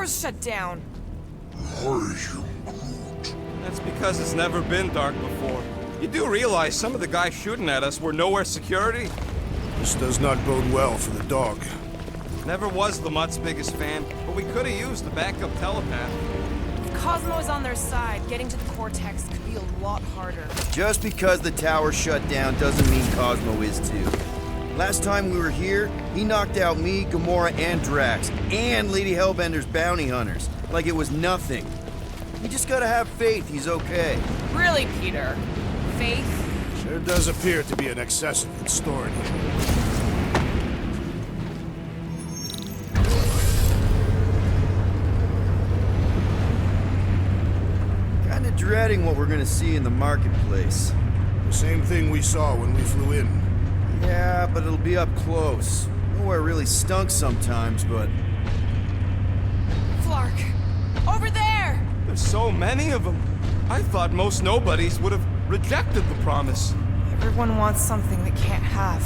tower's shut down. That's because it's never been dark before. You do realize some of the guys shooting at us were nowhere security? This does not bode well for the dog. Never was the Mutt's biggest fan, but we could have used the backup telepath. If Cosmo is on their side, getting to the Cortex could be a lot harder. Just because the tower shut down doesn't mean Cosmo is too. Last time we were here, he knocked out me, Gamora, and Drax, and Lady Hellbender's bounty hunters, like it was nothing. You just gotta have faith he's okay. Really, Peter? Faith? There does appear to be an excess of it stored here. Kinda dreading what we're gonna see in the marketplace. The same thing we saw when we flew in. Yeah, but it'll be up close. Nowhere really stunk sometimes, but... Flark! Over there! There's so many of them. I thought most nobodies would have rejected the promise. Everyone wants something they can't have.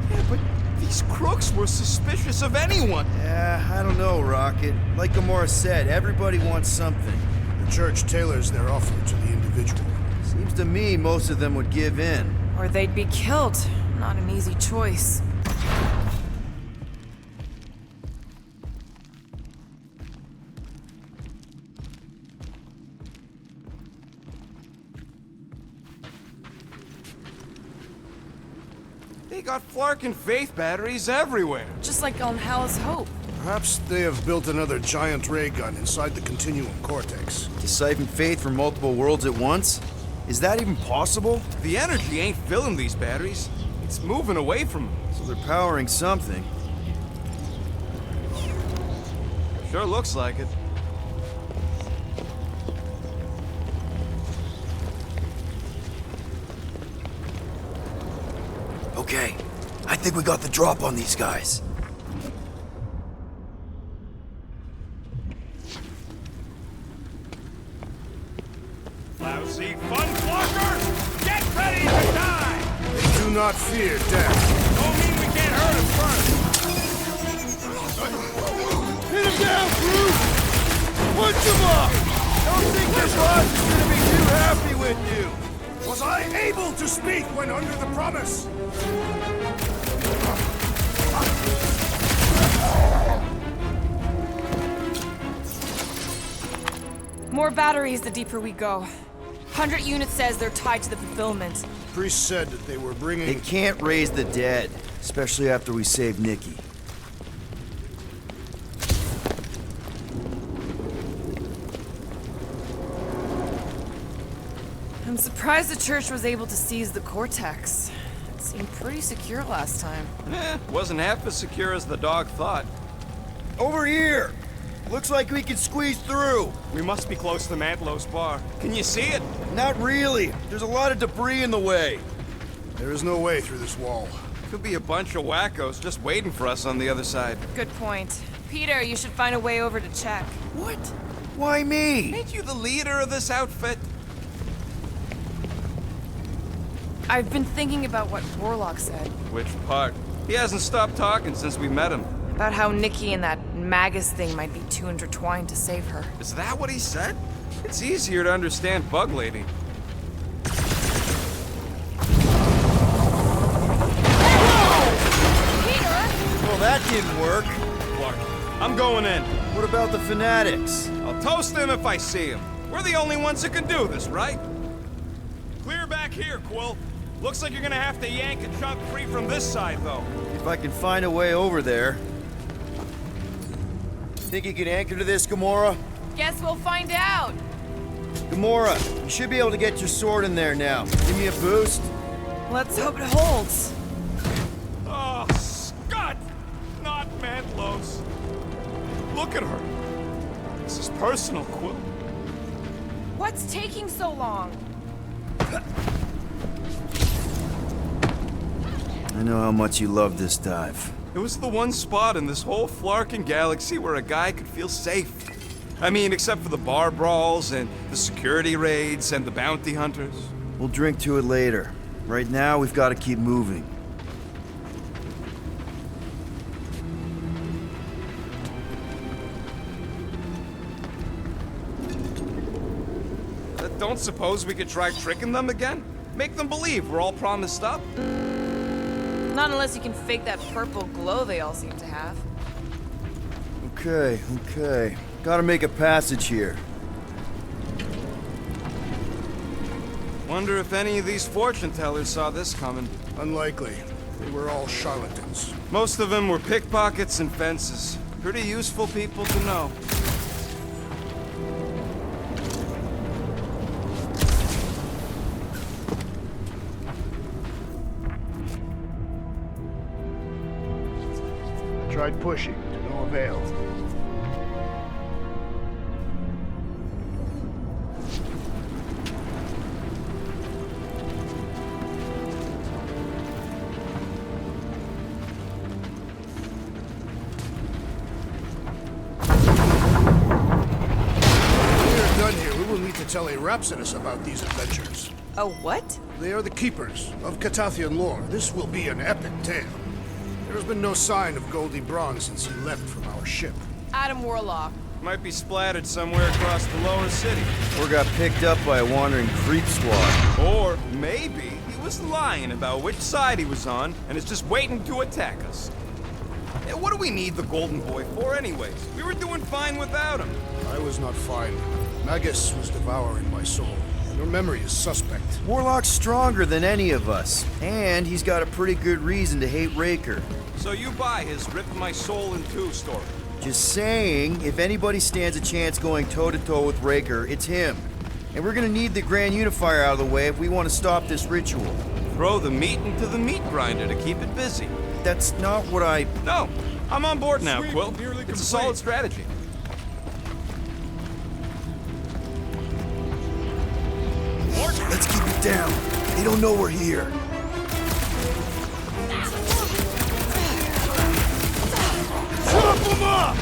Yeah, but these crooks were suspicious of anyone. Yeah, I don't know, Rocket. Like Gamora said, everybody wants something. The church tailors their offer to the individual. Seems to me most of them would give in. Or they'd be killed. Not an easy choice. They got Flark and Faith batteries everywhere. Just like on Hal's Hope. Perhaps they have built another giant ray gun inside the Continuum Cortex. To siphon faith from multiple worlds at once? Is that even possible? The energy ain't filling these batteries. It's moving away from them. So they're powering something. Sure looks like it. Okay, I think we got the drop on these guys. Lousy fun blockers! Get ready to die! Do not fear death. Don't mean we can't hurt him first. Hit him down, crew! Punch him up! Don't think your boss is gonna be too happy with you! Was I able to speak when under the promise? More batteries the deeper we go. 100 units says they're tied to the fulfillment. Priest said that they were bringing... They can't raise the dead, especially after we saved Nikki. I'm surprised the church was able to seize the Cortex. It seemed pretty secure last time. Wasn't half as secure as the dog thought. Over here! Looks like we can squeeze through. We must be close to Mantlo's bar. Can you see it? Not really. There's a lot of debris in the way. There is no way through this wall. Could be a bunch of wackos just waiting for us on the other side. Good point. Peter, you should find a way over to check. What? Why me? Ain't you the leader of this outfit? I've been thinking about what Warlock said. Which part? He hasn't stopped talking since we met him. About how Nikki and that Magus thing might be too intertwined to save her. Is that what he said? It's easier to understand Bug Lady. Peter! Well, that didn't work. Clark, I'm going in. What about the fanatics? I'll toast them if I see them. We're the only ones that can do this, right? Clear back here, Quill. Looks like you're gonna have to yank a chunk free from this side, though. If I can find a way over there. Think you can anchor to this, Gamora? Guess we'll find out. Gamora, you should be able to get your sword in there now. Give me a boost. Let's hope it holds. Oh, Scott! Not Mantlos. Look at her. This is personal, Quill. What's taking so long? I know how much you love this dive. It was the one spot in this whole Flarkin galaxy where a guy could feel safe. I mean, except for the bar brawls and the security raids and the bounty hunters. We'll drink to it later. Right now, we've got to keep moving. don't suppose we could try tricking them again? Make them believe we're all promised up? Not unless you can fake that purple glow they all seem to have. Okay. Gotta make a passage here. Wonder if any of these fortune tellers saw this coming. Unlikely. They were all charlatans. Most of them were pickpockets and fences. Pretty useful people to know. I tried pushing, to no avail. Tell a Rhapsodus about these adventures. Oh, what? They are the keepers of Catathian lore. This will be an epic tale. There has been no sign of Goldie Braun since he left from our ship. Adam Warlock. Might be splattered somewhere across the lower city. Or got picked up by a wandering creep squad. Or maybe he was lying about which side he was on and is just waiting to attack us. Hey, what do we need the Golden Boy for anyways? We were doing fine without him. I was not fine. Magus was devouring my soul. Your memory is suspect. Warlock's stronger than any of us, and he's got a pretty good reason to hate Raker. So you buy his rip my soul in two story. Just saying, if anybody stands a chance going toe-to-toe with Raker, it's him. And we're gonna need the Grand Unifier out of the way if we want to stop this ritual. Throw the meat into the meat grinder to keep it busy. That's not what I... No, I'm on board now, Quill. It's a solid strategy. Let's keep it down. They don't know we're here. Chop them up!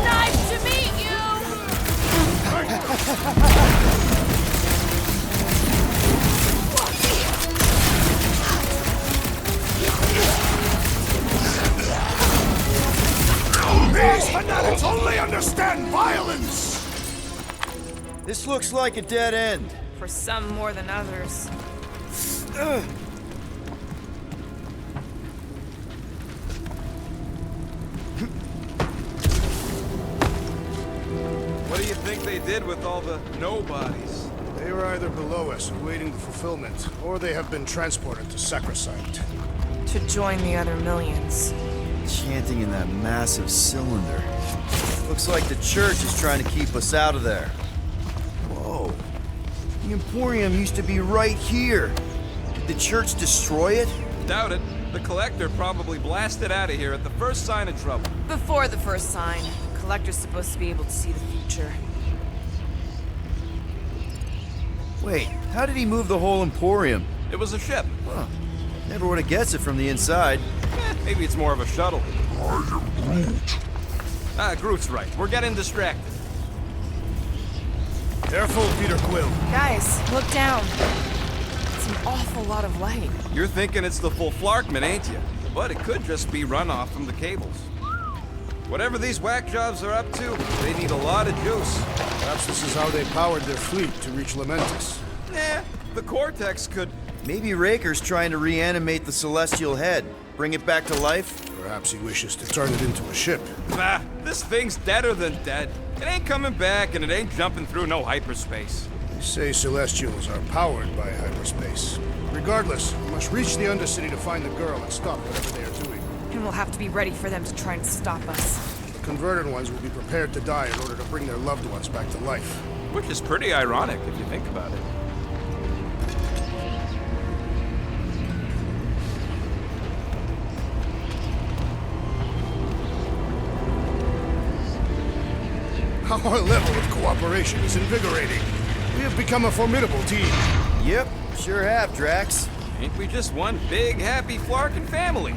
Nice to meet you! These fanatics only understand violence! This looks like a dead end. For some more than others. What do you think they did with all the nobodies? They are either below us awaiting the fulfillment, or they have been transported to Sacrosanct. To join the other millions. Chanting in that massive cylinder. Looks like the church is trying to keep us out of there. Whoa. The Emporium used to be right here. Did the church destroy it? Doubt it. The Collector probably blasted out of here at the first sign of trouble. Before the first sign, the Collector's supposed to be able to see the future. Wait, how did he move the whole Emporium? It was a ship. Huh. Never would have guessed it from the inside. Maybe it's more of a shuttle. Groot's right. We're getting distracted. Careful, Peter Quill. Guys, look down. It's an awful lot of light. You're thinking it's the full Flarkman, ain't you? But it could just be runoff from the cables. Whatever these whack jobs are up to, they need a lot of juice. Perhaps this is how they powered their fleet to reach Lamentus. Nah, the Cortex could... Maybe Raker's trying to reanimate the Celestial Head. Bring it back to life? Perhaps he wishes to turn it into a ship. Bah, this thing's deader than dead. It ain't coming back, and it ain't jumping through no hyperspace. They say Celestials are powered by hyperspace. Regardless, we must reach the Undercity to find the girl and stop whatever they are doing. And we'll have to be ready for them to try and stop us. The converted ones will be prepared to die in order to bring their loved ones back to life. Which is pretty ironic, if you think about it. Our level of cooperation is invigorating. We have become a formidable team. Yep, sure have, Drax. Ain't we just one big, happy Flarkin family?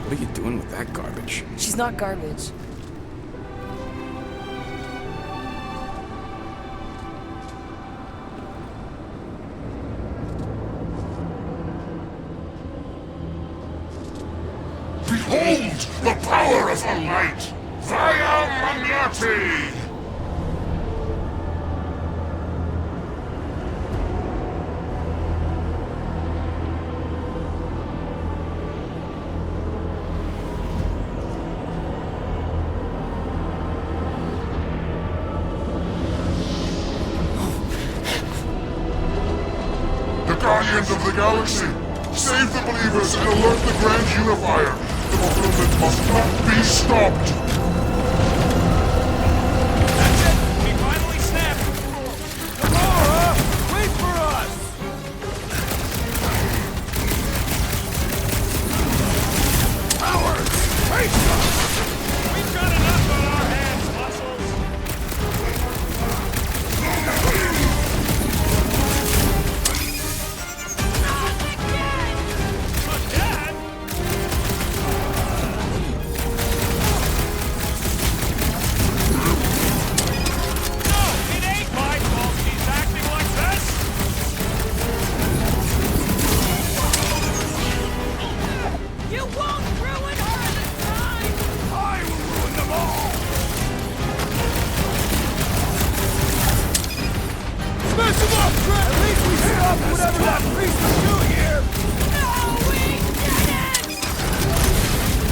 What are you doing with that garbage? She's not garbage. The power of the light! Via Magnati! The Guardians of the Galaxy! Save the believers and alert the Grand Unifier! The fulfillment must not be stopped! That's it! We finally snapped! Gamora! Wait for us! Cowards! Face us! We've got enough on our hands, muscles! Again? No, it ain't my fault she's acting like this! You won't ruin her this time! I will ruin them all! Smash him up, Trent! At least we stopped whatever that priest was doing here! No, we didn't!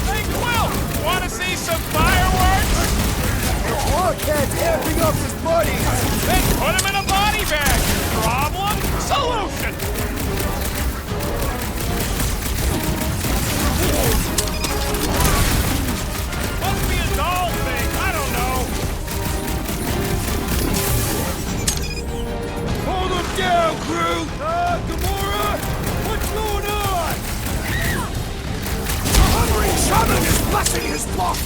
Hey, Quill! Wanna see some fireworks? Blockhead's amping up his buddy! Then put him in a body bag! Problem? Solution! Must be a doll thing, I don't know. Hold him down, crew! Gamora! What's going on? The hungry shaman is blessing his flock!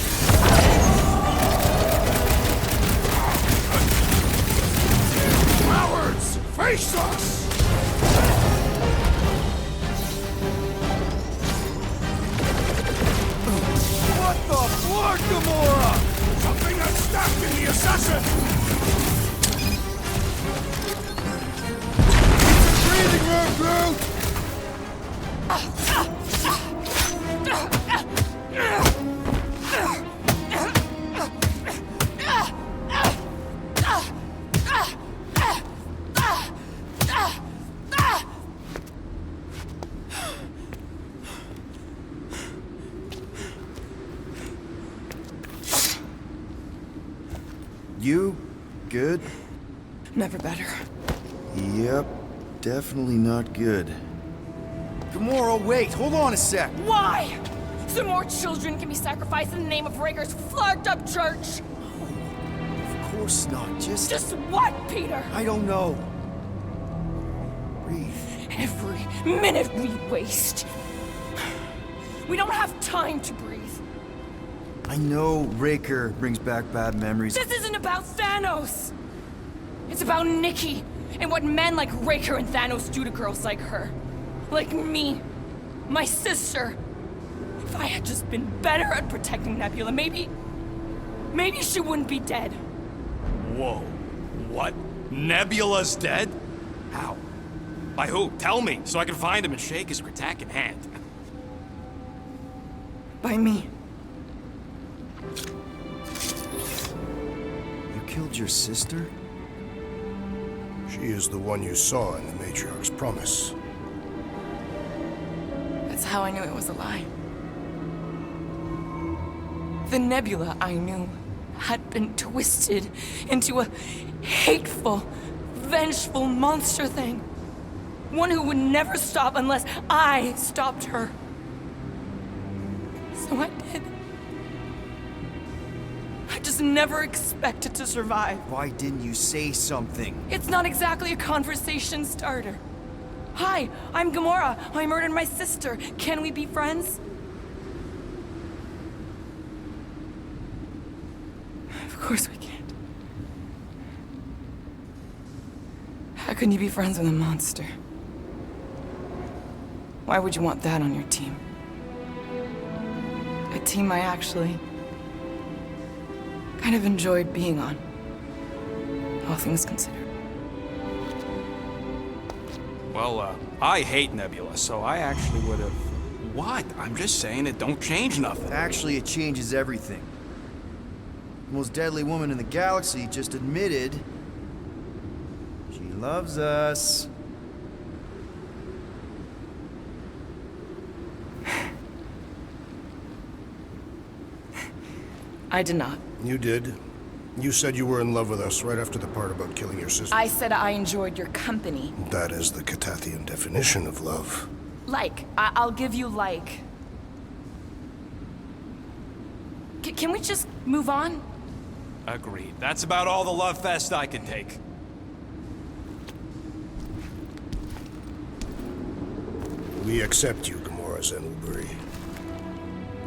Cowards! Face us! What the fuck, Gamora? Something that's stacked in the assassin! Breathing room, crew! You? Good? Never better. Yep, definitely not good. Gamora, wait, hold on a sec. Why? So more children can be sacrificed in the name of Raker's flagged up church? Of course not, Just what, Peter? I don't know. Breathe. Every minute we waste. We don't have time to breathe. I know Raker brings back bad memories. This isn't about Thanos. It's about Nikki and what men like Raker and Thanos do to girls like her. Like me. My sister. If I had just been better at protecting Nebula, maybe she wouldn't be dead. Whoa. What? Nebula's dead? How? By who? Tell me, so I can find him and shake his Kratak in hand. By me. You killed your sister? She is the one you saw in the Matriarch's promise. That's how I knew it was a lie. The Nebula I knew had been twisted into a hateful, vengeful monster thing. One who would never stop unless I stopped her. So I did. I just never expected to survive. Why didn't you say something? It's not exactly a conversation starter. Hi, I'm Gamora. I murdered my sister. Can we be friends? Of course we can't. How can you be friends with a monster? Why would you want that on your team? A team I actually kind of enjoyed being on, all things considered. Well, I hate Nebula, so I actually would have What? I'm just saying it don't change nothing. Actually, it changes everything. The most deadly woman in the galaxy just admitted she loves us. I did not. You did. You said you were in love with us right after the part about killing your sister. I said I enjoyed your company. That is the Catathian definition of love. Like. I'll give you like. Can we just move on? Agreed. That's about all the love fest I can take. We accept you, Gamora Zenoburi.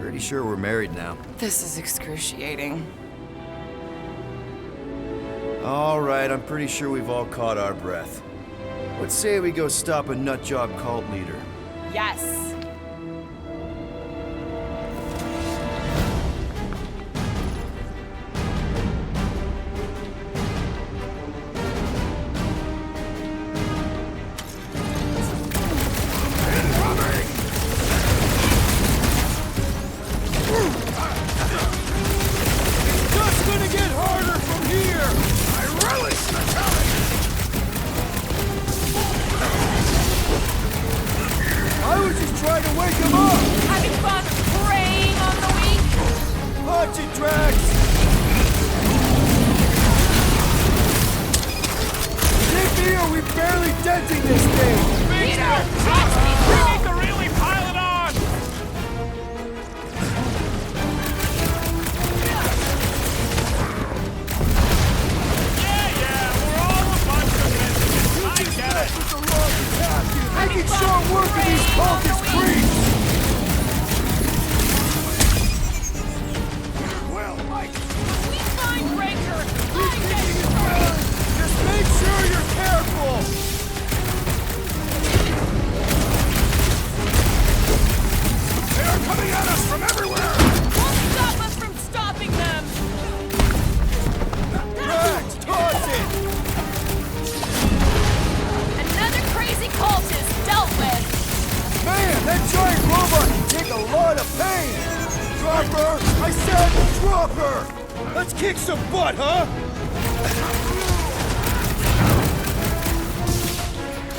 Pretty sure we're married now. This is excruciating. All right, I'm pretty sure we've all caught our breath. Let's say we go stop a nutjob cult leader. Yes. Kick some butt, huh?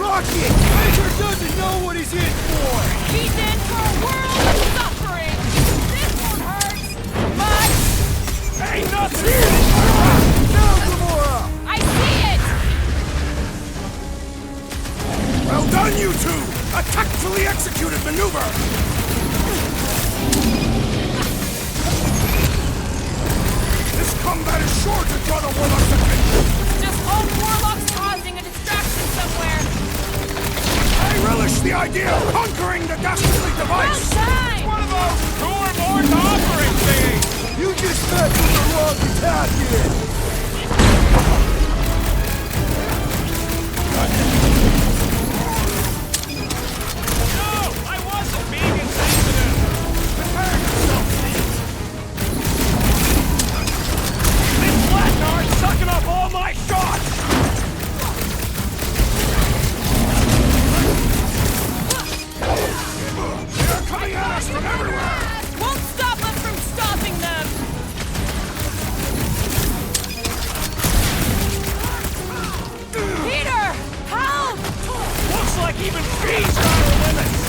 Rocket! Major doesn't know what he's in for! He's in for a world of suffering! This one hurts much! Hey, nothing! Now, Gamora! I see it! Well done, you two! A tactfully executed maneuver! Combat is sure to draw the Warlock's attention! Just hope Warlock's causing a distraction somewhere! I relish the idea of conquering the dastardly device! Time! One of those two or more conquering things! You just met with the wrong Catathian! No! I wasn't being insensitive! Prepare yourself, please! Blackguard's sucking up all my shots! They're coming at us from everywhere! Won't stop us from stopping them! Peter! Help! Looks like even she's got her limits!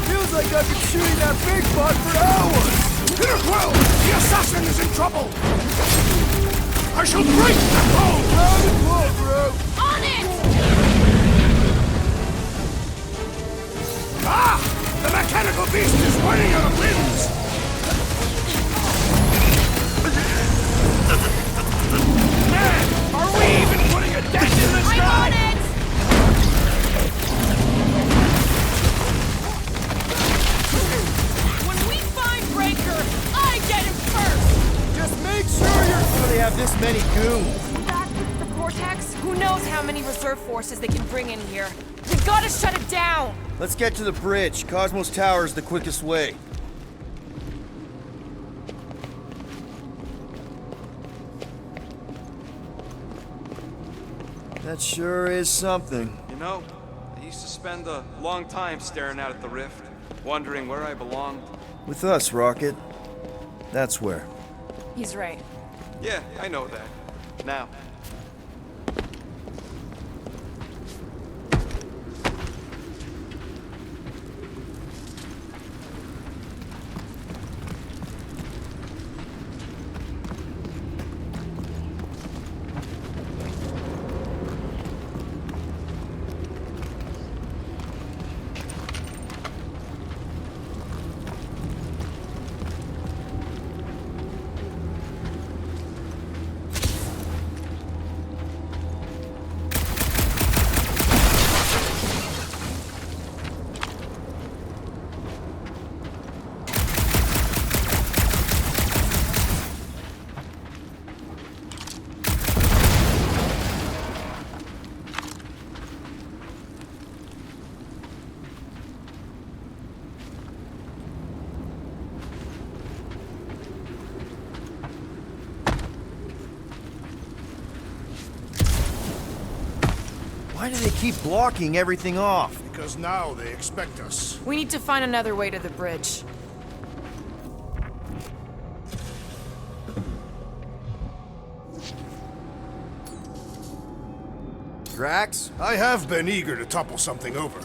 Feels like I've been shooting that big bot for hours! Peter Quill! The assassin is in trouble! I shall break the code! Round and blow, bro! On it! Ah! The mechanical beast is running out of limbs! Man, are we even putting a dent in this I'm guy? on it! When we find Breaker, I get him first! Just make sure you're... So they have this many goons. Back with the Cortex? Who knows how many reserve forces they can bring in here? We gotta shut it down! Let's get to the bridge. Cosmos Tower is the quickest way. That sure is something. You know, I used to spend a long time staring out at the rift. Wondering where I belong? With us, Rocket. That's where. He's right. Yeah, I know that. Now. Why do they keep blocking everything off? Because now they expect us. We need to find another way to the bridge. Drax? I have been eager to topple something over.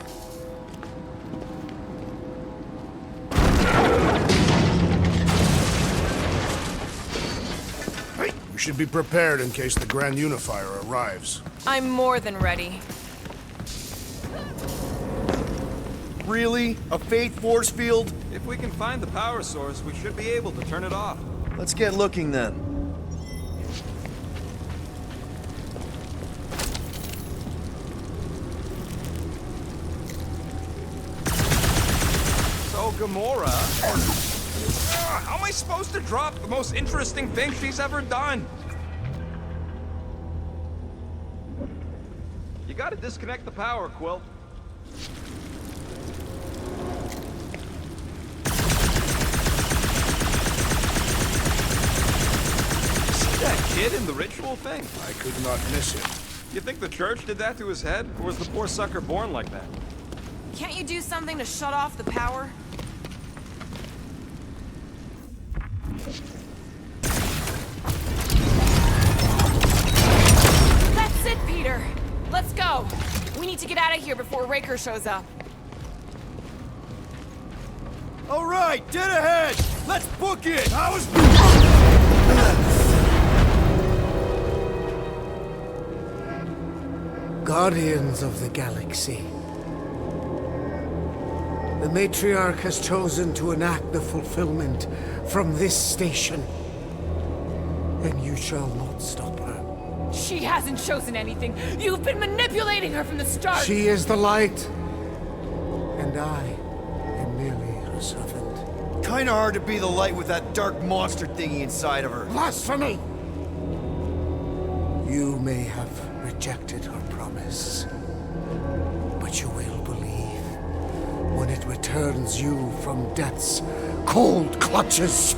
You should be prepared in case the Grand Unifier arrives. I'm more than ready. Really? A faith force field? If we can find the power source, we should be able to turn it off. Let's get looking then. So, Gamora... how am I supposed to drop the most interesting thing she's ever done? You gotta disconnect the power, Quill. See that kid in the ritual thing? I could not miss it. You think the church did that to his head? Or was the poor sucker born like that? Can't you do something to shut off the power? That's it, Peter! Let's go! We need to get out of here before Raker shows up. All right, dead ahead! Let's book it! Guardians of the Galaxy. The Matriarch has chosen to enact the fulfillment from this station. And you shall not stop her. She hasn't chosen anything. You've been manipulating her from the start. She is the light. And I am merely her servant. Kinda hard to be the light with that dark monster thingy inside of her. Blasphemy! You may have rejected her promise, but you will believe when it returns you from death's cold clutches.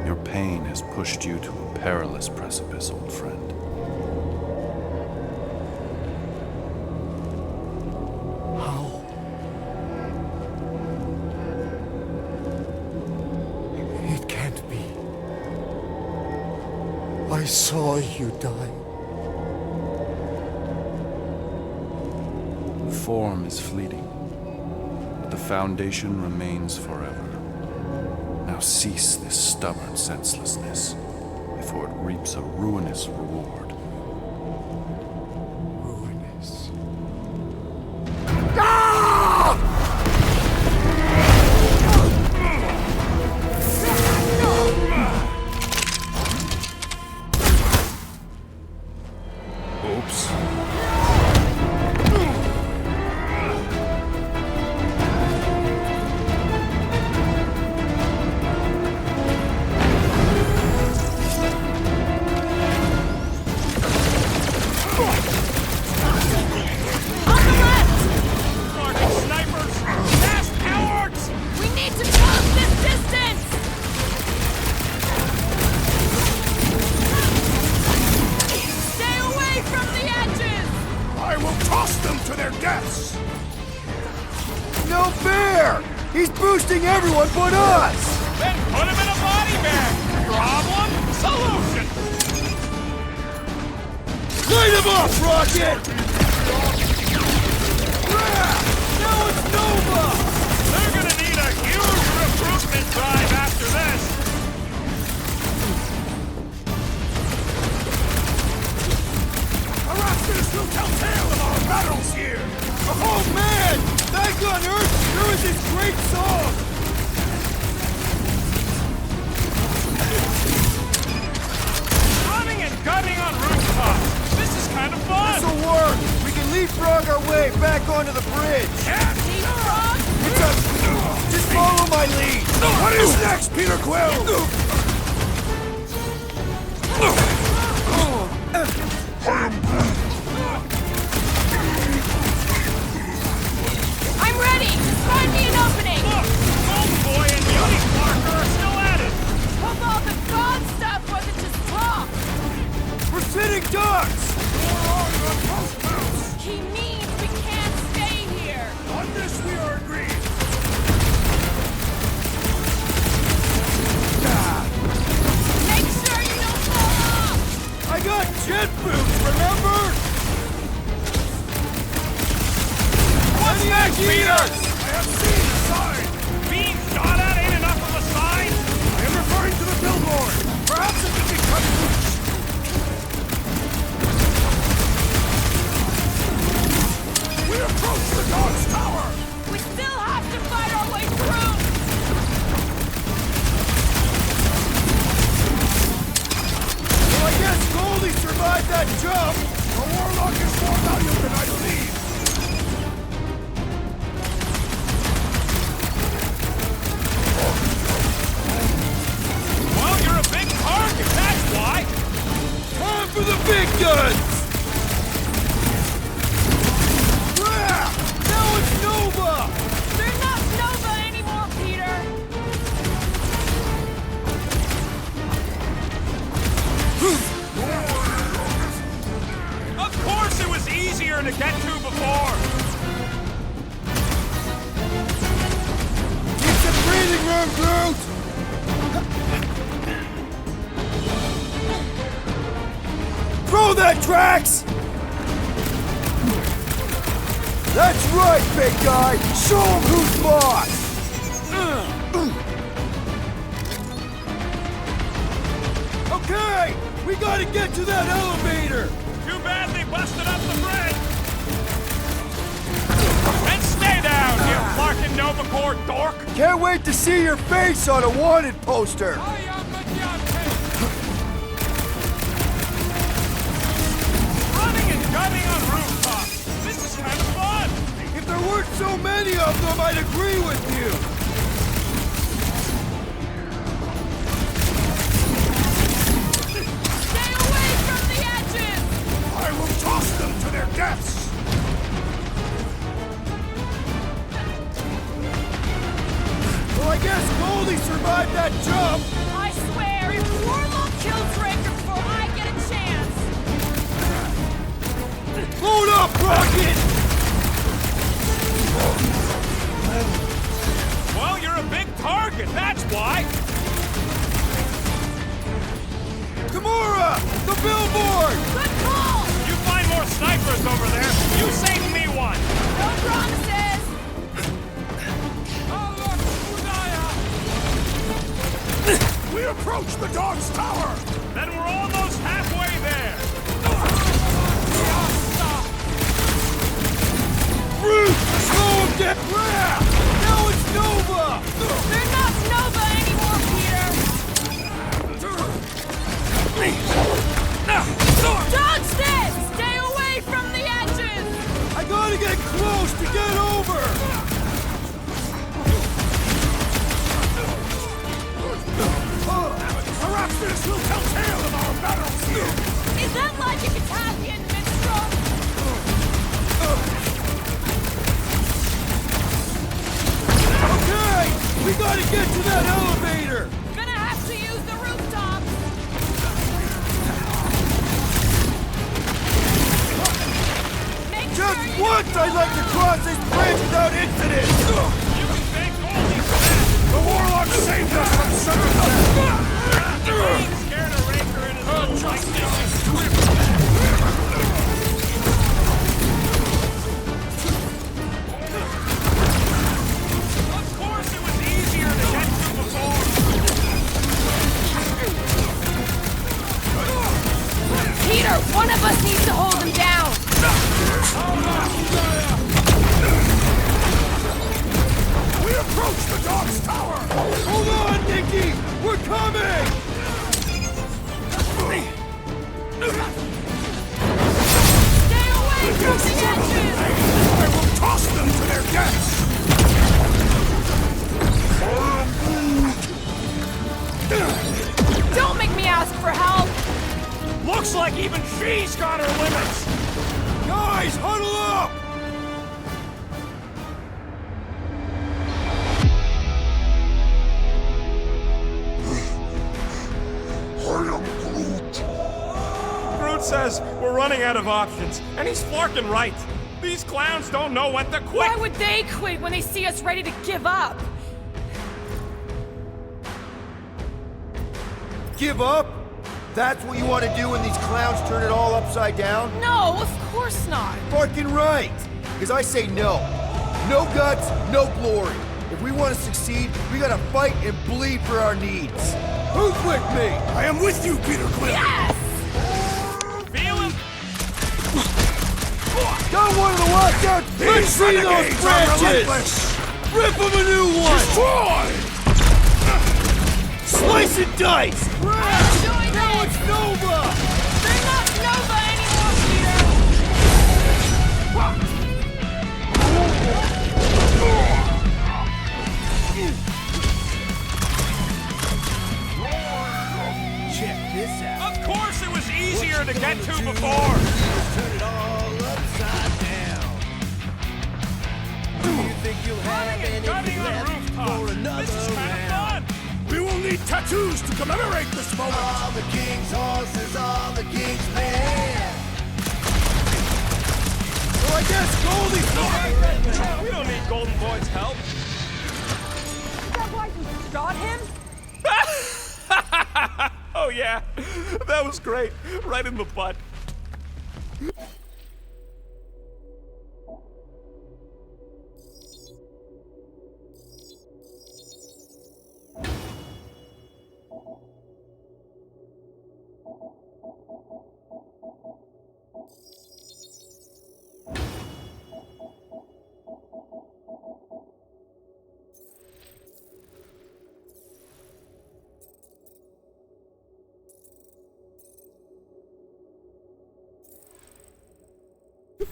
Your pain has pushed you to a perilous precipice, old friend. How? It can't be. I saw you die. The form is fleeting, but the foundation remains forever. Now cease this stubborn senselessness, before it reaps a ruinous reward. Ruinous. Oops. He's boosting everyone but us! Then put him in a body bag! Problem? Solution! Light him up, Rocket! Now it's Nova! They're gonna need a huge recruitment drive after this! Arrestus will tell tale of our battles here! Oh man! Thank on Earth there was this great song! Running and gunning on rooftops! This is kind of fun! This'll work! We can leapfrog our way back onto the bridge! Leapfrog? It's a... Just follow my lead! What is next, Peter Quill? I'm ready! Just find me an opening! Look! Golden Boy and Beauty Parker are still at it! Hope all the god stuff wasn't just talk! We're sitting ducks! He means we can't stay here! On this we are agreed. Make sure you don't fall off! I got jet boots, remember? What's next, Peter? I have seen the sign. Being shot at ain't enough of a sign? I am referring to the billboard. Perhaps it could be cut loose. We approach the Dog's Tower. We still have to fight our way through! Well, I guess Goldie survived that jump! The Warlock is more valuable than I believe. Well, you're a big target, that's why! Time for the big guns! Now it's Nova! They're not Nova anymore, Peter! Of course it was easier to get to before! Keep the breathing room, Groot! Throw that, Drax! That's right, big guy! Show him who's boss! Okay! We gotta get to that elevator! Too bad they busted up the bridge! And stay down, you Clark and Nova Corps dork! Can't wait to see your face on a wanted poster! Running and gunning on rooftops! This is kind of fun! If there weren't so many of them, I'd agree with you! Stay away from the edges! I will toss them to their deaths. Well, I guess Goldie survived that jump! I swear, if Warlock kills Raker before I get a chance! Load up, Rocket! Well, you're a big target, that's why! Gamora! The billboard! Good call! You find more snipers over there, you save me one! No promises! We approach the Dog's Tower. Then we're almost halfway there! Groot! Slow him down! Now it's Nova! They're not Nova anymore, Peter! Dodge this! Stay away from the edges! I gotta get close to get over! Arrestus will tell tale of our battles here. Is that like a Italian minstrel? Okay! We gotta get to that elevator! Gonna have to use the rooftops! Make Just sure you once I'd like to cross this bridge without incident! You can thank Goldie dog's tower! Hold on, Nikki! We're coming! Stay away from the edges! I will toss them to their deaths! Don't make me ask for help! Looks like even she's got her limits! Guys, huddle up! Groot says we're running out of options, and he's flarking right. These clowns don't know when to quit. Why would they quit when they see us ready to give up? Give up? That's what you want to do when these clowns turn it all upside down? No, of course not. Fucking right! Because I say no. No guts, no glory. If we want to succeed, we gotta fight and bleed for our needs. Who's with me? I am with you, Peter Quill! Yes! Feel him? Got one of the lockouts! Let's see those branches! Rip them a new one! Destroy! Slice and dice! Doing Now it! it's Nova! They're not Nova anymore, Peter! Check this out. Of course it was easier to get to before. Turn it all upside down. Do you think you'll have Running and anything gunning on left for rooftops. another This is kind of round? fun. We will need tattoos to commemorate this moment! All the king's horses, all the king's men. So I guess Goldie's We don't need Golden Boy's help. Is that why you shot him? Oh yeah, that was great. Right in the butt.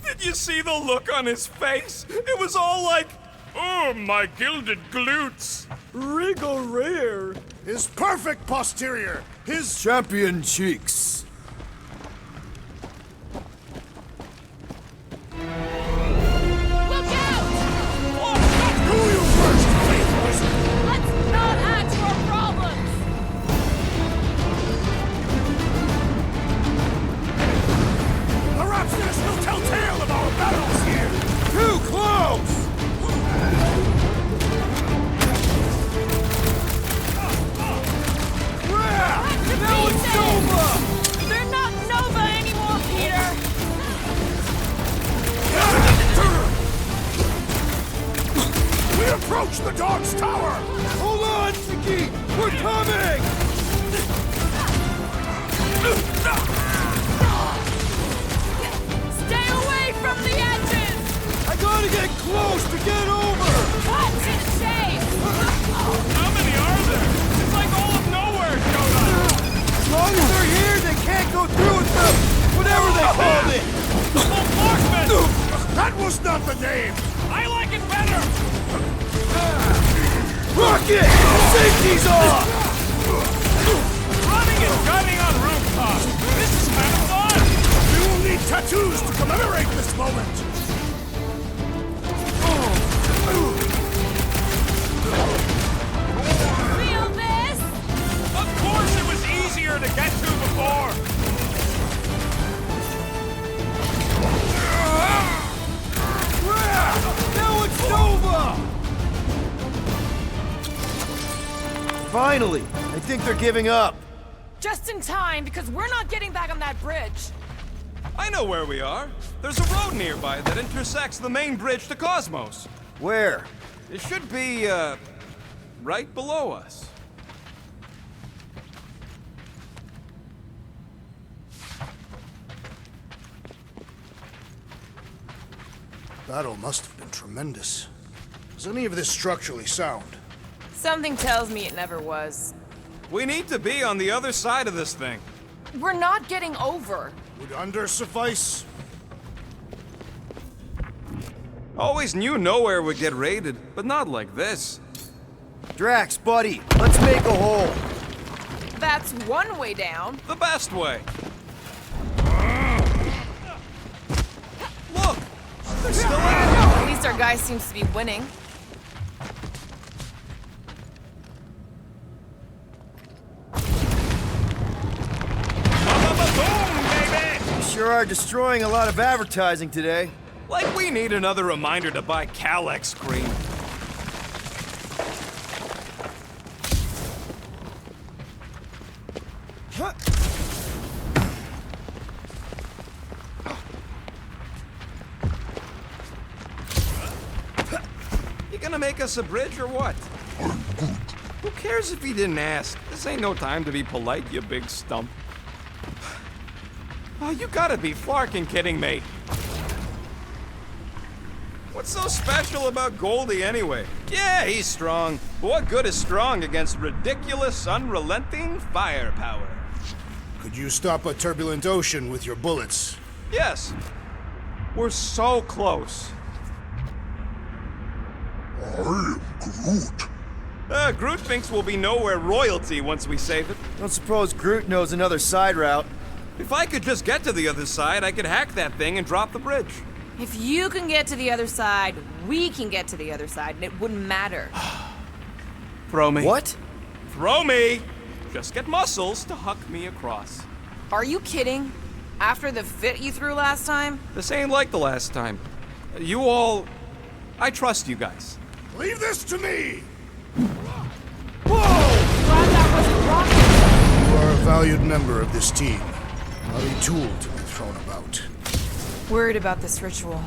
Did you see the look on his face? It was all like, oh, my gilded glutes. Regal rare. His perfect posterior! His... champion cheeks. Look out! Do you first, Faith Wizard! Let's not add to our problems! The Raptors will tell tale of our battles here! Too close! Crap! Back to Now it's pieces! Nova! They're not Nova anymore, Peter! We approach the dog's tower! Hold on, Nikki! We're coming! Stay away from the edges! I gotta get close to get over! Cut to the chase! How many are there? It's like all of nowhere showed up. As long as they're here, they can't go through with the whatever they called it! Full marksman. That was not the name! I like it better. Rocket! Safety's off! Running and gunning on rooftops. This is kind of fun. We will need tattoos to commemorate this moment! Feel this? Of course it was easier to get to before. Now it's Nova! Finally! I think they're giving up. Just in time, because we're not getting back on that bridge. I know where we are. There's a road nearby that intersects the main bridge to Cosmos. Where? It should be, right below us. Battle must have been tremendous. Is any of this structurally sound? Something tells me it never was. We need to be on the other side of this thing. We're not getting over. Would under suffice? Always knew nowhere would get raided, but not like this. Drax, buddy, let's make a hole. That's one way down. The best way. Look! They're still at At least our guy seems to be winning. Boom, baby! You sure are destroying a lot of advertising today. Like we need another reminder to buy Calyx cream. You gonna make us a bridge or what? Who cares if he didn't ask? This ain't no time to be polite, you big stump. Oh, you gotta be flarking kidding me. What's so special about Goldie anyway? Yeah, he's strong. But what good is strong against ridiculous, unrelenting firepower? Could you stop a turbulent ocean with your bullets? Yes. We're so close. I am Groot. Groot thinks we'll be nowhere royalty once we save it. Don't suppose Groot knows another side route. If I could just get to the other side, I could hack that thing and drop the bridge. If you can get to the other side, we can get to the other side, and it wouldn't matter. Throw me. What? Throw me! Just get muscles to huck me across. Are you kidding? After the fit you threw last time? This ain't like the last time. You all... I trust you guys. Leave this to me! Glad that wasn't rocket. You are a valued member of this team, not a tool to be thrown about. Worried about this ritual.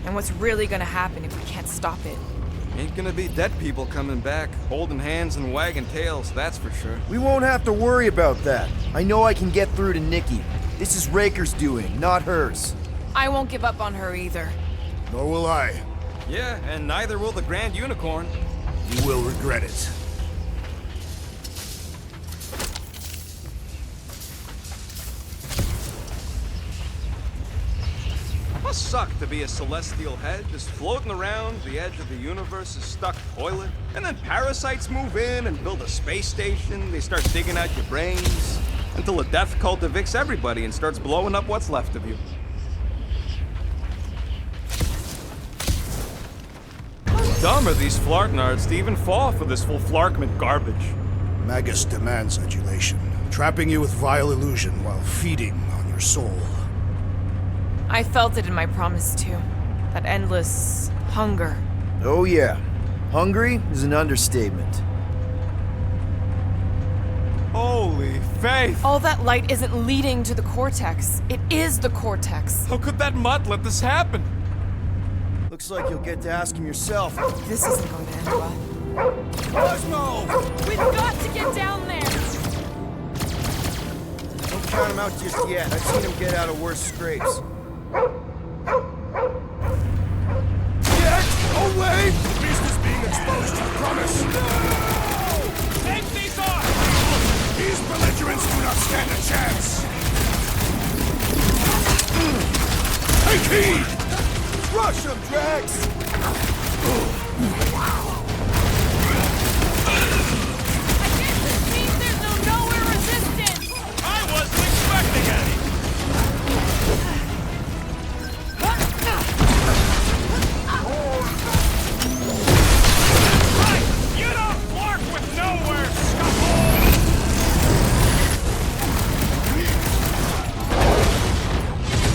And what's really gonna happen if we can't stop it. Ain't gonna be dead people coming back, holding hands and wagging tails, that's for sure. We won't have to worry about that. I know I can get through to Nikki. This is Raker's doing, not hers. I won't give up on her either. Nor will I. Yeah, and neither will the Grand Unicorn. You will regret it. Must suck to be a celestial head, just floating around the edge of the universe's stuck toilet. And then parasites move in and build a space station. They start digging out your brains until a death cult evicts everybody and starts blowing up what's left of you. How dumb are these flartnards to even fall for this full flarkment garbage? Magus demands adulation, trapping you with vile illusion while feeding on your soul. I felt it in my promise too. That endless hunger. Oh yeah. Hungry is an understatement. Holy faith! All that light isn't leading to the cortex. It is the cortex. How could that mutt let this happen? Looks like you'll get to ask him yourself. This isn't going to end well. Cosmo! We've got to get down there! Don't count him out just yet. I've seen him get out of worse scrapes. Get away! The beast is being exposed to the promise! No! Take these off! These belligerents do not stand a chance! Take heed! Rush him, Drax! I guess this means there's no nowhere resistance! I wasn't expecting any! Right! You don't flark with nowhere, scuffle!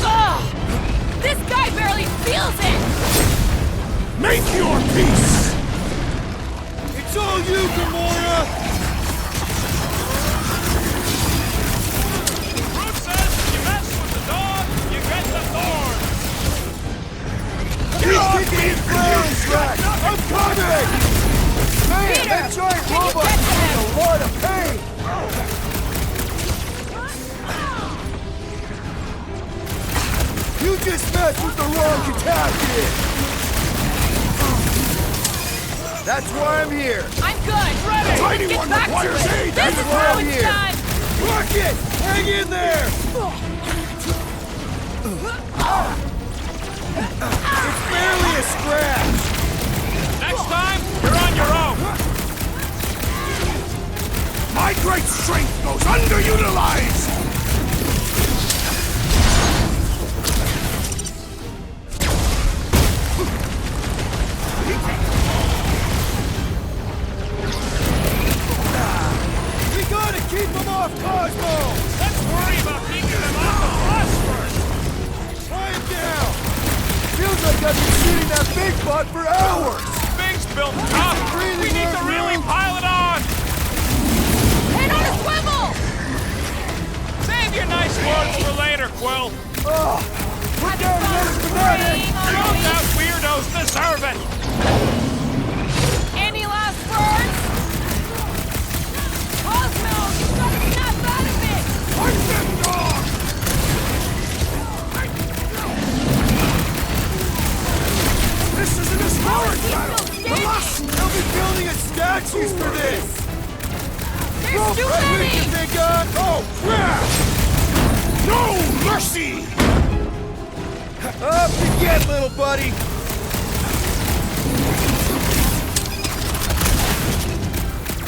Ugh! This guy barely feels it! Make your peace! It's all you, Gamora! Groot says you mess with the dog, you get the thorn! He's kicking ground, Drax! I'm coming! Man, Peter, that giant can you robot get to is him? a lot of pain! You just messed with the wrong Katakian! That's why I'm here. I'm good. Ready. Tiny Get one back requires to it. aid. This is That's how why I'm it's here. done. Rocket! Hang in there! It's barely a scratch! Next time, you're on your own. My great strength goes underutilized! We gotta keep him off Cosmo! Let's worry about keeping them off the bus first. Quiet down! Feels like I've been shooting that big butt for hours! Things built tough. We need to really pile it on. Head on a swivel. Save your nice words for later, Quill. Have fun spraying on Those me. out weirdos deserve it. Any last words? Cosmo, you gotta snap out of it. Punch them, dog! This is an historic battle! The last... They'll be building statues for this! There's too many. Oh, crap! No mercy! Up you get, little buddy!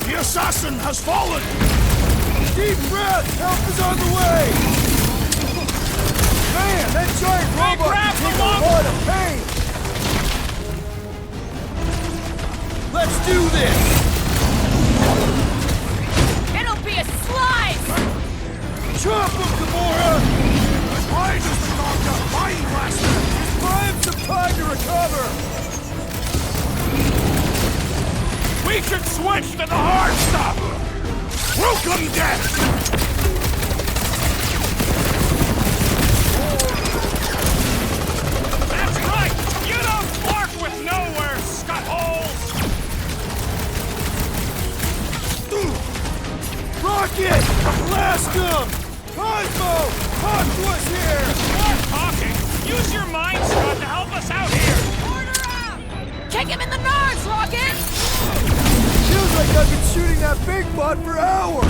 The assassin has fallen! Deep breath! Help is on the way! Man, that giant robot grab can take the a lump. lot of pain! Let's do this! It'll be a slice. Chop him, Gamora! Why does the dog got Mind Blaster? Buy him some time to recover! We should switch to the hard stuff. Welcome, death! That's right. You don't flirt with nowhere, scut-holes. Rocket! Blast him! Cosmo! Talk to us here! More talking. Use your mind, Scott, to help us out here. Order up. Kick him in the nards, Rocket. Feels like I've been shooting that big butt for hours!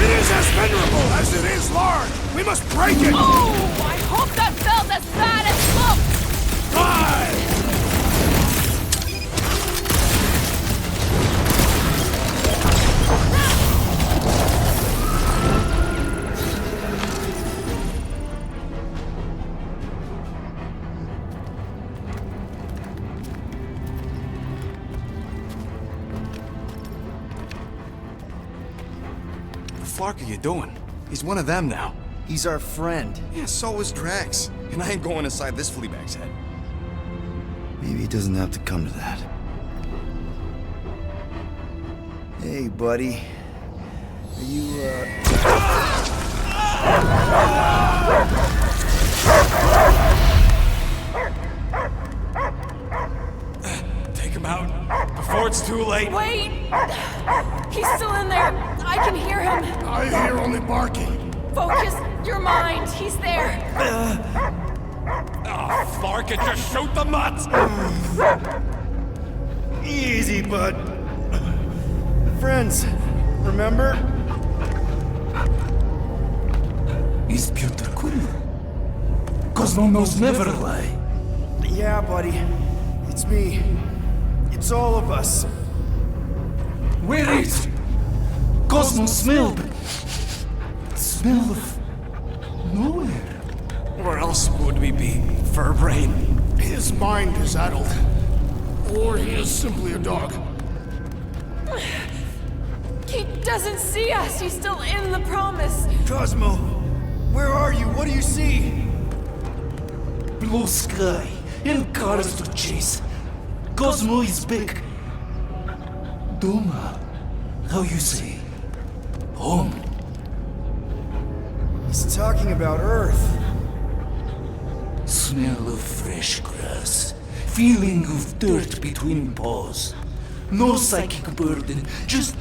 It is as venerable as it is large! We must break it! Oh, I hope that felt as bad as looked. Five! The fuck are you doing? He's one of them now. He's our friend. Yeah, so is Drax. And I ain't going inside this fleabag's head. Maybe it doesn't have to come to that. Hey, buddy. Are you, Take him out before it's too late. Wait. He's still in there. I can hear him. I hear only barking. Focus your mind. He's there. Oh, Flark, it just shoot the mutts. Easy, bud. Friends, remember? Is Peter cool? Cosmo knows never lie. Yeah, buddy. It's me. It's all of us. Where is Cosmo smelled? Smell of nowhere. Where else would we be, Furbrain? His mind is addled. Or he is simply a dog. He doesn't see us. He's still in the promise. Cosmo, where are you? What do you see? Blue sky and cars to chase. Cosmo is back. Doma, how you say? Home. He's talking about Earth. Smell of fresh grass. Feeling of dirt between paws. No psychic burden, just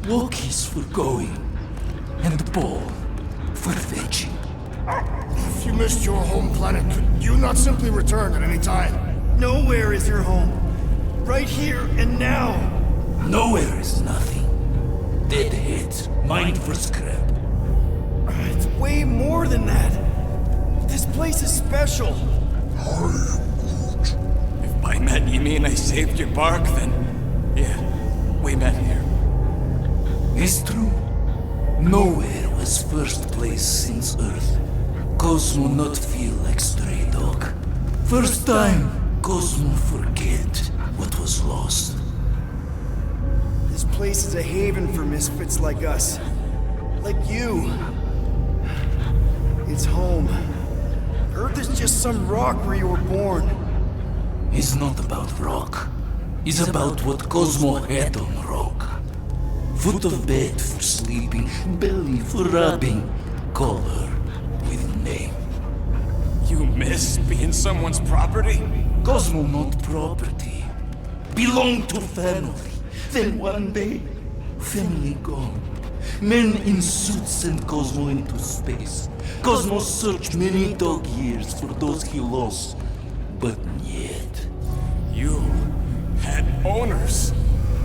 walkies for going. And the ball for fetching. If you missed your home planet, could you not simply return at any time? Nowhere is your home. Right here and now. Nowhere is nothing. Deadheads, mined for scrap. It's way more than that. This place is special. If by met you mean I saved your bark, then yeah, we met here. It's true. Nowhere was first place since Earth. Cosmo not feel like stray dog. First time, Cosmo forget what was lost. This place is a haven for misfits like us. Like you. It's home. Earth is just some rock where you were born. It's not about rock. It's about what Cosmo had on rock. Foot of bed for sleeping, belly for rubbing, color with name. You miss being someone's property? Cosmo not property. Belong to family. Then one day, family gone. Men in suits sent Cosmo into space. Cosmo searched many dog years for those he lost, but yet. You had owners.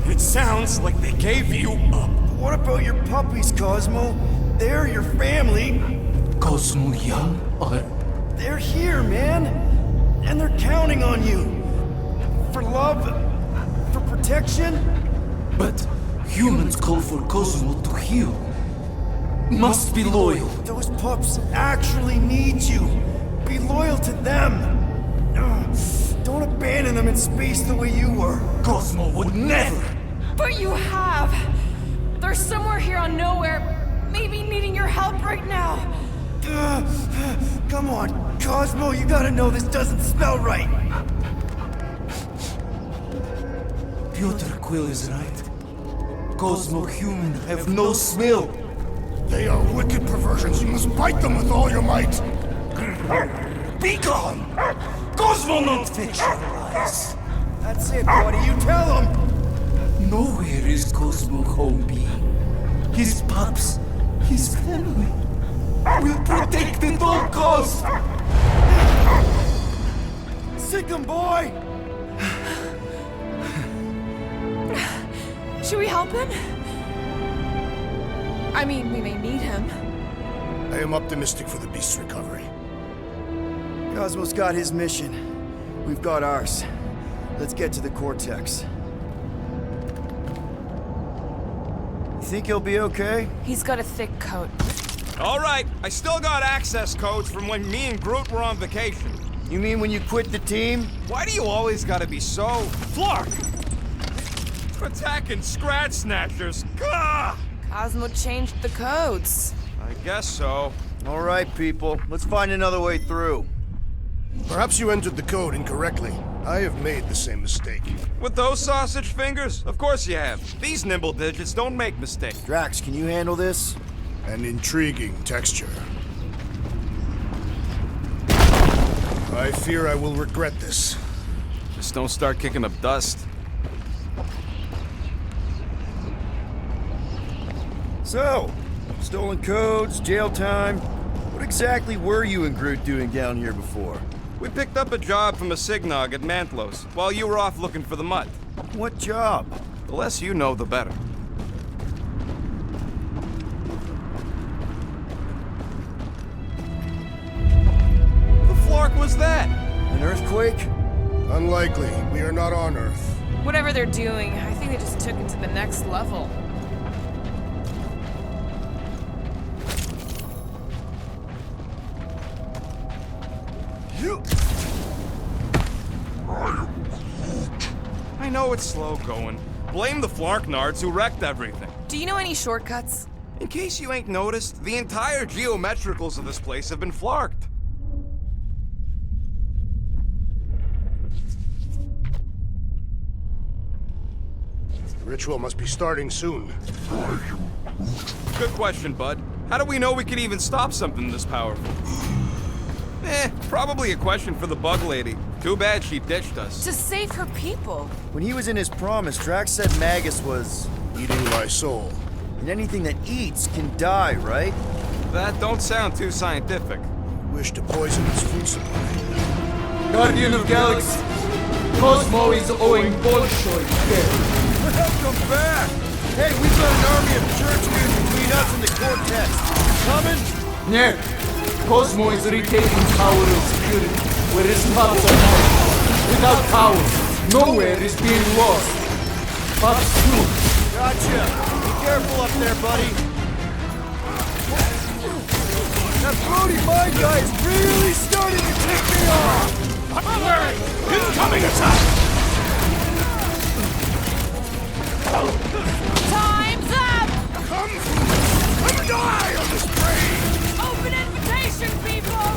It sounds like they gave you up. What about your puppies, Cosmo? They're your family. Cosmo young or They're here, man. And they're counting on you. For love, for protection. but humans call for Cosmo to heal. Must be loyal. Those pups actually need you. Be loyal to them. Don't abandon them in space the way you were. Cosmo would never. But you have! They're somewhere here on Nowhere, maybe needing your help right now. Come on, Cosmo, you gotta know this doesn't smell right. Piotr Quill is right. Cosmo human have no smell. They are wicked perversions. You must bite them with all your might. Be gone! Cosmo not fetch your eyes. That's it, buddy. You tell him. Nowhere is Cosmo home being. His pups, his family, will protect at all costs. Sick 'em, boy. Should we help him? I mean, we may need him. I am optimistic for the beast's recovery. Cosmo's got his mission. We've got ours. Let's get to the Cortex. You think he'll be okay? He's got a thick coat. All right, I still got access codes from when me and Groot were on vacation. You mean when you quit the team? Why do you always gotta be so... Flark! Attacking Scratch Snatchers! Gah! Cosmo changed the codes. I guess so. All right, people. Let's find another way through. Perhaps you entered the code incorrectly. I have made the same mistake. With those sausage fingers? Of course you have. These nimble digits don't make mistakes. Drax, can you handle this? An intriguing texture. I fear I will regret this. Just don't start kicking up dust. So, stolen codes, jail time. What exactly were you and Groot doing down here before? We picked up a job from a Signog at Mantlos, while you were off looking for the mutt. What job? The less you know, the better. The flark was that? An earthquake? Unlikely. We are not on Earth. Whatever they're doing, I think they just took it to the next level. I know it's slow going. Blame the Flarknards who wrecked everything. Do you know any shortcuts? In case you ain't noticed, the entire geometricals of this place have been flarked. The ritual must be starting soon. Good question, bud. How do we know we can even stop something this powerful? Probably a question for the bug lady. Too bad she ditched us. To save her people. When he was in his promise, Drax said Magus was... Eating my soul. And anything that eats can die, right? That don't sound too scientific. Wish to poison its food supply. Guardian of Galaxy, Cosmo is owing Bolshoi death. Welcome back! Hey, we've got an army of churchmen between us and the Cortex. Coming? Nie. Cosmo is retaining power and security, where his pops are not. Without power, nowhere is being lost. Pops too. Gotcha. Be careful up there, buddy. That Brody my guy is really starting to tick me off! Incoming attack! Time's up! Come and die on this train! Open invitation, people!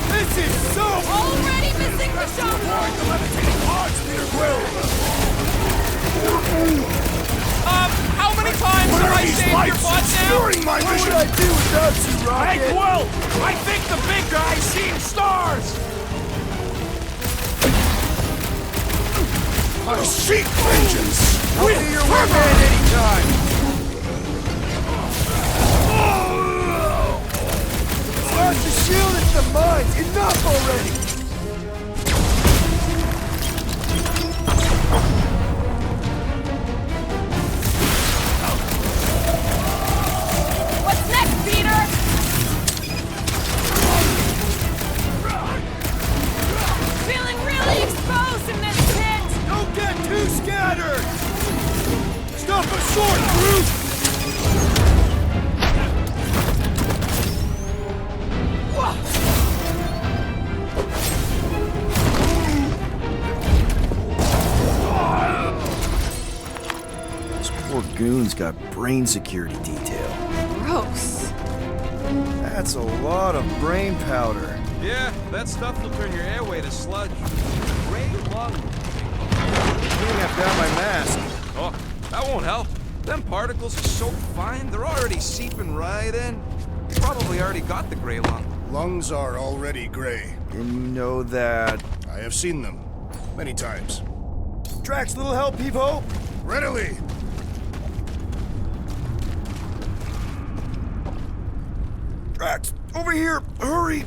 This is so... Already missing the shot! Avoid the levitating pods, Peter Quill! How many times have I saved your butt now? Obscuring my What vision! would I do without you, Rocket? Hey, Quill! I think the big guy's seen stars! I seek vengeance! I'll be your wingman anytime! It's not the shield, it's the mines! Enough already! What's next, Peter? Feeling really exposed in this pit! Don't get too scattered! Stop a sword, Groot! This poor goon's got brain security detail. Gross. That's a lot of brain powder. Yeah, that stuff will turn your airway to sludge. Gray lung. Cleaning up down my mask. Oh, that won't help. Them particles are so fine, they're already seeping right in. You probably already got the gray lung. Lungs are already gray. And you know that... I have seen them. Many times. Drax, little help, Peepo? Readily! Drax, over here! Hurry!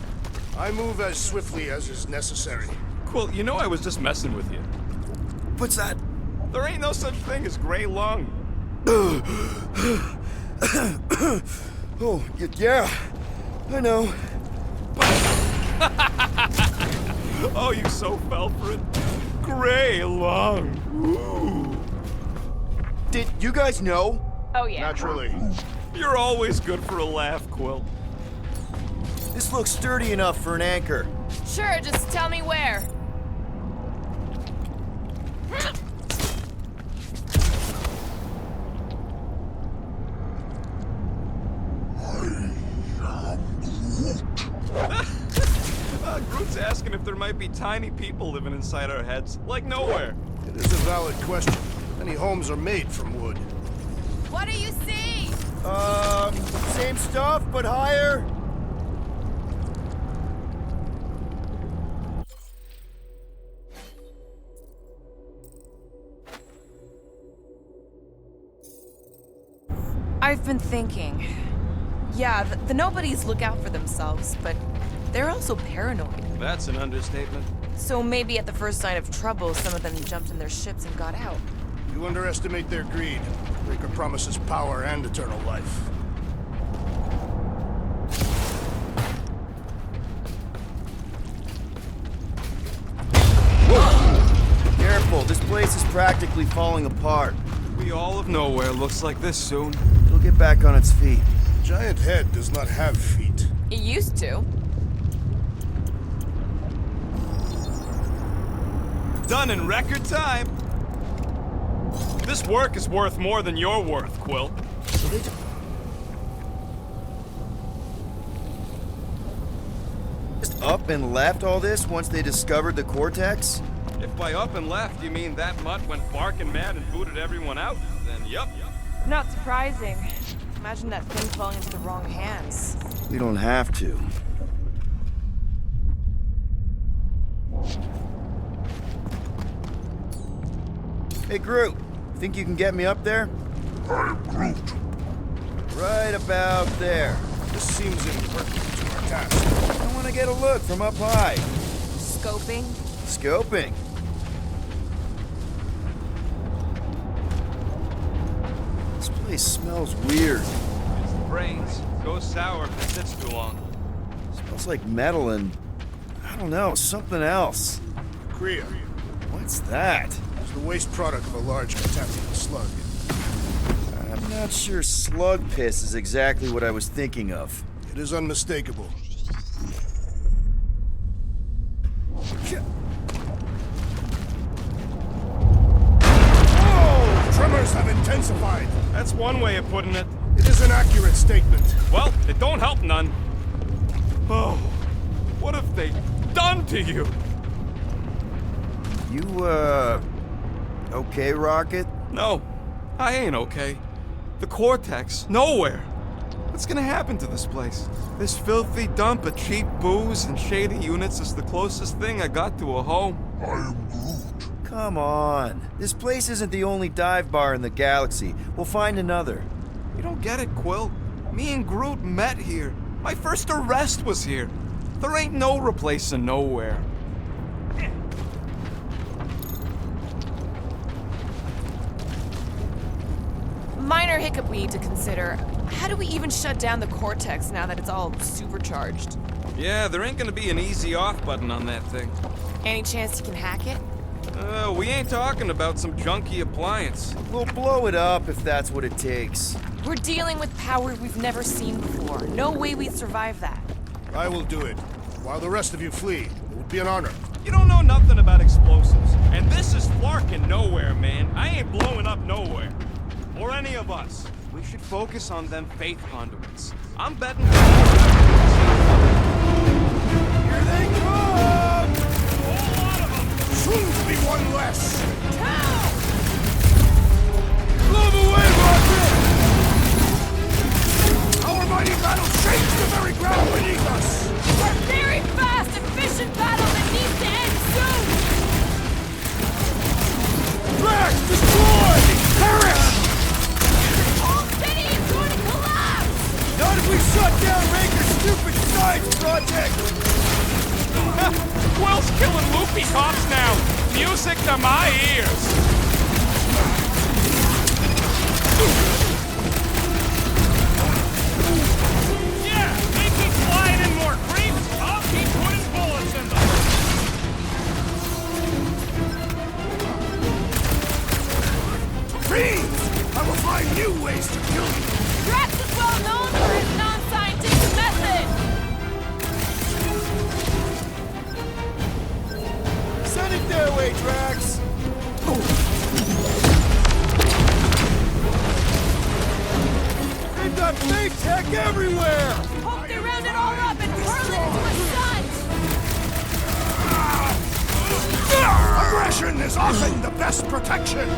I move as swiftly as is necessary. Well, you know I was just messing with you. What's that? There ain't no such thing as gray lung. Oh, yeah. I know. Oh, you so fell for it. Gray lung. Ooh. Did you guys know? Oh, yeah. Naturally. You're always good for a laugh, Quill. This looks sturdy enough for an anchor. Sure, just tell me where. Groot's asking if there might be tiny people living inside our heads, like nowhere. It is a valid question. Many homes are made from wood. What do you see? Same stuff, but higher. I've been thinking. Yeah, the nobodies look out for themselves, but they're also paranoid. That's an understatement. So maybe at the first sign of trouble, some of them jumped in their ships and got out. You underestimate their greed. Breaker promises power and eternal life. Careful, this place is practically falling apart. We all of nowhere looks like this soon. It'll get back on its feet. Giant head does not have feet. It used to. Done in record time. This work is worth more than you're worth, Quill. Just up and left all this once they discovered the Cortex? If by up and left you mean that mutt went barking mad and booted everyone out, then yup. Not surprising. Imagine that thing falling into the wrong hands. We don't have to. Hey, Groot. Think you can get me up there? I am Groot. Right about there. This seems impertinent to our task. I want to get a look from up high. Scoping? Scoping. This place smells weird. It's the brains. Goes sour if it sits too long. Smells like metal and, I don't know, something else. Kriya. What's that? It's the waste product of a large Catathian slug. I'm not sure slug piss is exactly what I was thinking of. It is unmistakable. Oh! Tremors have intensified. That's one way of putting it. It is an accurate statement. Well, it don't help none. Oh, what have they done to you? You, okay, Rocket? No, I ain't okay. The Cortex, nowhere. What's gonna happen to this place? This filthy dump of cheap booze and shady units is the closest thing I got to a home. I am Groot. Come on. This place isn't the only dive bar in the galaxy. We'll find another. You don't get it, Quill. Me and Groot met here. My first arrest was here. There ain't no replacing nowhere. Minor hiccup we need to consider. How do we even shut down the Cortex now that it's all supercharged? Yeah, there ain't gonna be an easy off button on that thing. Any chance you can hack it? We ain't talking about some junky appliance. We'll blow it up if that's what it takes. We're dealing with power we've never seen before. No way we'd survive that. I will do it. While the rest of you flee, it would be an honor. You don't know nothing about explosives. And this is flarking nowhere, man. I ain't blowing up nowhere. Or any of us. We should focus on them faith conduits. I'm betting... Here they come! Soon to be one less! Blow them away, Rocket! Our mighty battle shakes the very ground beneath us! A very fast, efficient battle that needs to end soon! Drax, destroy! Perish! The whole city is going to collapse! Not if we shut down Raker's stupid science project! Quill's killing loopy cops now. Music to my ears. Yeah, they keep flying in more creeps. I'll keep putting bullets in them. Fiends! I will find new ways to kill you! Drax is well known for his non-scientific method! Send it their way, Drax! They've got fake tech everywhere! Hope they round it all up and hurl it into a sun! Aggression is often the best protection!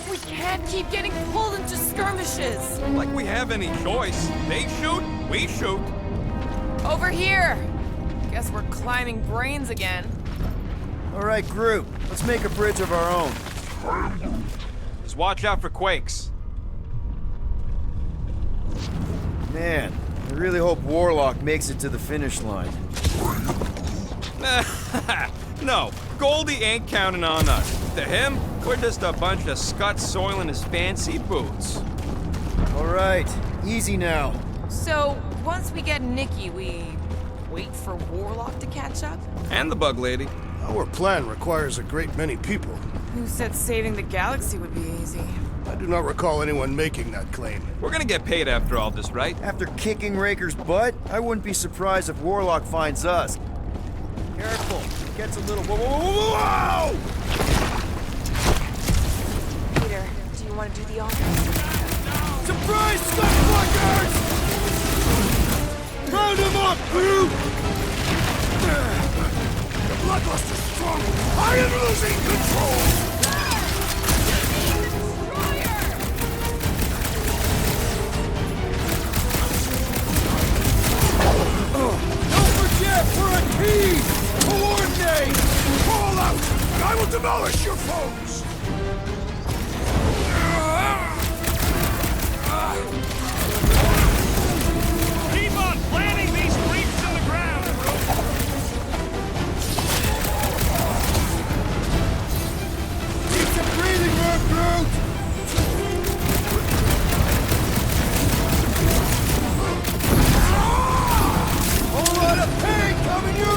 We can't keep getting pulled into skirmishes. Like we have any choice. They shoot, we shoot. Over here. Guess we're climbing brains again. All right, Groot. Let's make a bridge of our own. Just watch out for quakes. Man, I really hope Warlock makes it to the finish line. No, Goldie ain't counting on us. To him, we're just a bunch of scuts soiling his fancy boots. All right, easy now. So, once we get Nikki, we wait for Warlock to catch up? And the bug lady. Our plan requires a great many people. Who said saving the galaxy would be easy? I do not recall anyone making that claim. We're gonna get paid after all this, right? After kicking Raker's butt, I wouldn't be surprised if Warlock finds us. Careful, it gets a little... Whoa! Peter, do you want to do the honors? Surprise, Skullfuckers! Round him up, Groot! The bloodlust is strong! I am losing control! Don't forget, we're a team! Coordinate! Fall out, and I will demolish your foes! Keep on planting these creeps in the ground, got a pig coming your